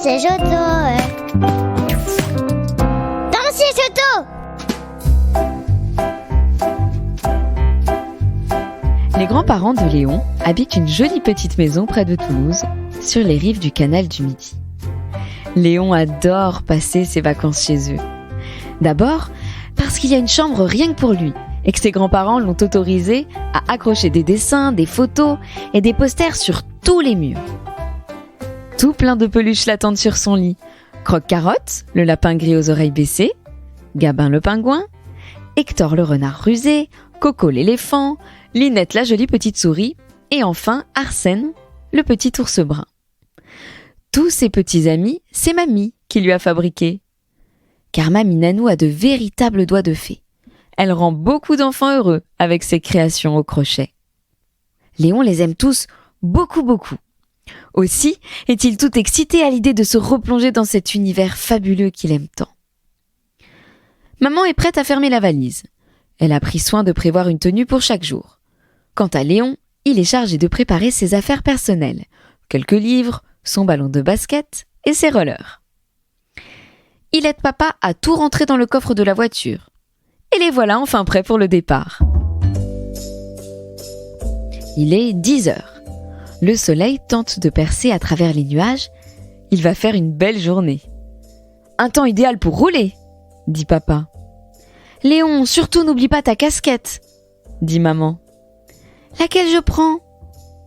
c'est Joto. C'est Joto. Les grands-parents de Léon habitent une jolie petite maison près de Toulouse, sur les rives du canal du Midi. Léon adore passer ses vacances chez eux. D'abord, parce qu'il y a une chambre rien que pour lui, et que ses grands-parents l'ont autorisé à accrocher des dessins, des photos et des posters sur tous les murs. Tout plein de peluches l'attendent sur son lit. Croque-Carotte, le lapin gris aux oreilles baissées, Gabin le pingouin, Hector le renard rusé, Coco l'éléphant, Linette la jolie petite souris, et enfin Arsène, le petit ours brun. Tous ces petits amis, c'est Mamie qui lui a fabriqués. Car Mamie Nanou a de véritables doigts de fée. Elle rend beaucoup d'enfants heureux avec ses créations au crochet. Léon les aime tous beaucoup, beaucoup. Aussi est-il tout excité à l'idée de se replonger dans cet univers fabuleux qu'il aime tant. Maman est prête à fermer la valise. Elle a pris soin de prévoir une tenue pour chaque jour. Quant à Léon, il est chargé de préparer ses affaires personnelles, quelques livres, son ballon de basket et ses rollers. Il aide papa à tout rentrer dans le coffre de la voiture. Et les voilà enfin prêts pour le départ. Il est 10 heures. Le soleil tente de percer à travers les nuages. Il va faire une belle journée. Un temps idéal pour rouler, dit papa. Léon, surtout n'oublie pas ta casquette, dit maman. Laquelle je prends ?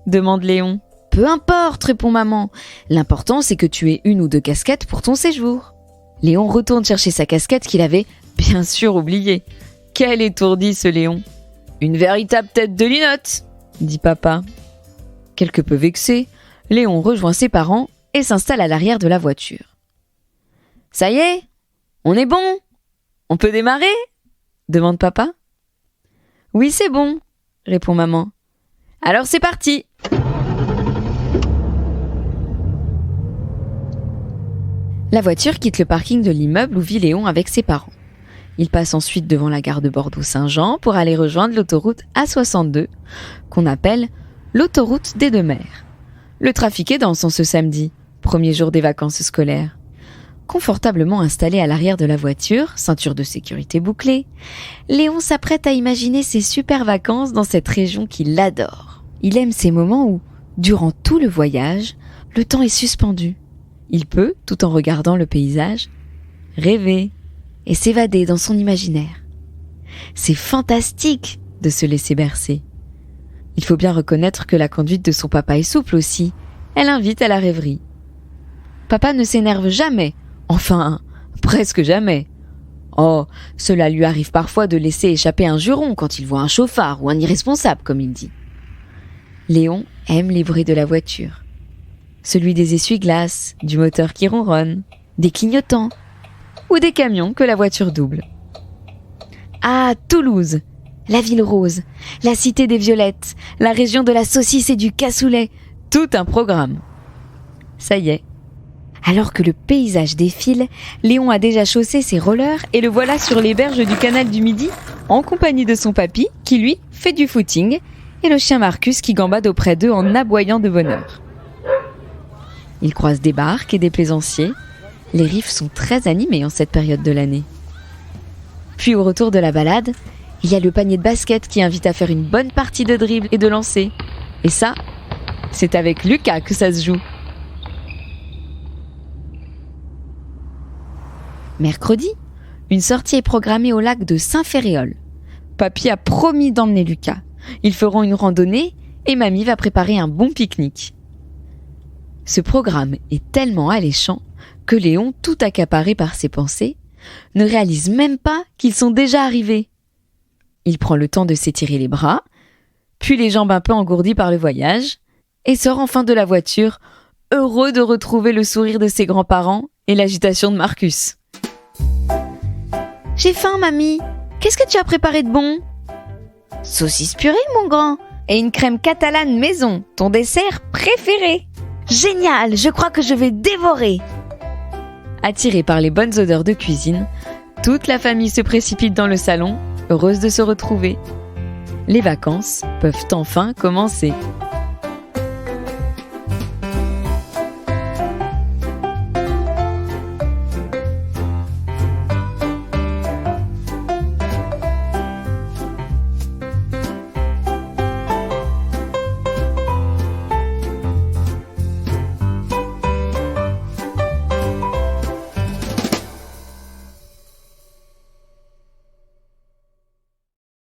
Demande Léon. Peu importe, répond maman. L'important, c'est que tu aies une ou deux casquettes pour ton séjour. Léon retourne chercher sa casquette qu'il avait bien sûr oubliée. Quel étourdi ce Léon. Une véritable tête de linotte, dit papa. Quelque peu vexé, Léon rejoint ses parents et s'installe à l'arrière de la voiture. Ça y est, on est bon ? On peut démarrer ? Demande papa. Oui, c'est bon, répond maman. Alors c'est parti. La voiture quitte le parking de l'immeuble où vit Léon avec ses parents. Il passe ensuite devant la gare de Bordeaux-Saint-Jean pour aller rejoindre l'autoroute A62, qu'on appelle l'autoroute des deux mers. Le trafic est dense en ce samedi, premier jour des vacances scolaires. Confortablement installé à l'arrière de la voiture, ceinture de sécurité bouclée, Léon s'apprête à imaginer ses super vacances dans cette région qu'il adore. Il aime ces moments où, durant tout le voyage, le temps est suspendu. Il peut, tout en regardant le paysage, rêver et s'évader dans son imaginaire. C'est fantastique de se laisser bercer. Il faut bien reconnaître que la conduite de son papa est souple aussi. Elle invite à la rêverie. Papa ne s'énerve jamais. Enfin, presque jamais. Oh, cela lui arrive parfois de laisser échapper un juron quand il voit un chauffard ou un irresponsable, comme il dit. Léon aime les bruits de la voiture. Celui des essuie-glaces, du moteur qui ronronne, des clignotants ou des camions que la voiture double. Ah, Toulouse, la ville rose, la cité des violettes, la région de la saucisse et du cassoulet, tout un programme. Ça y est. Alors que le paysage défile, Léon a déjà chaussé ses rollers et le voilà sur les berges du canal du Midi, en compagnie de son papy, qui lui fait du footing, et le chien Marcus qui gambade auprès d'eux en aboyant de bonheur. Ils croisent des barques et des plaisanciers. Les rives sont très animées en cette période de l'année. Puis au retour de la balade, il y a le panier de basket qui invite à faire une bonne partie de dribble et de lancer. Et ça, c'est avec Lucas que ça se joue. Mercredi, une sortie est programmée au lac de Saint-Ferréol. Papy a promis d'emmener Lucas. Ils feront une randonnée et mamie va préparer un bon pique-nique. Ce programme est tellement alléchant que Léon, tout accaparé par ses pensées, ne réalise même pas qu'ils sont déjà arrivés. Il prend le temps de s'étirer les bras, puis les jambes un peu engourdies par le voyage, et sort enfin de la voiture, heureux de retrouver le sourire de ses grands-parents et l'agitation de Marcus. « J'ai faim, mamie. Qu'est-ce que tu as préparé de bon ?»« Saucisse purée, mon grand, et une crème catalane maison, ton dessert préféré. »« Génial, je crois que je vais dévorer !» Attirée par les bonnes odeurs de cuisine, toute la famille se précipite dans le salon, heureuse de se retrouver. Les vacances peuvent enfin commencer.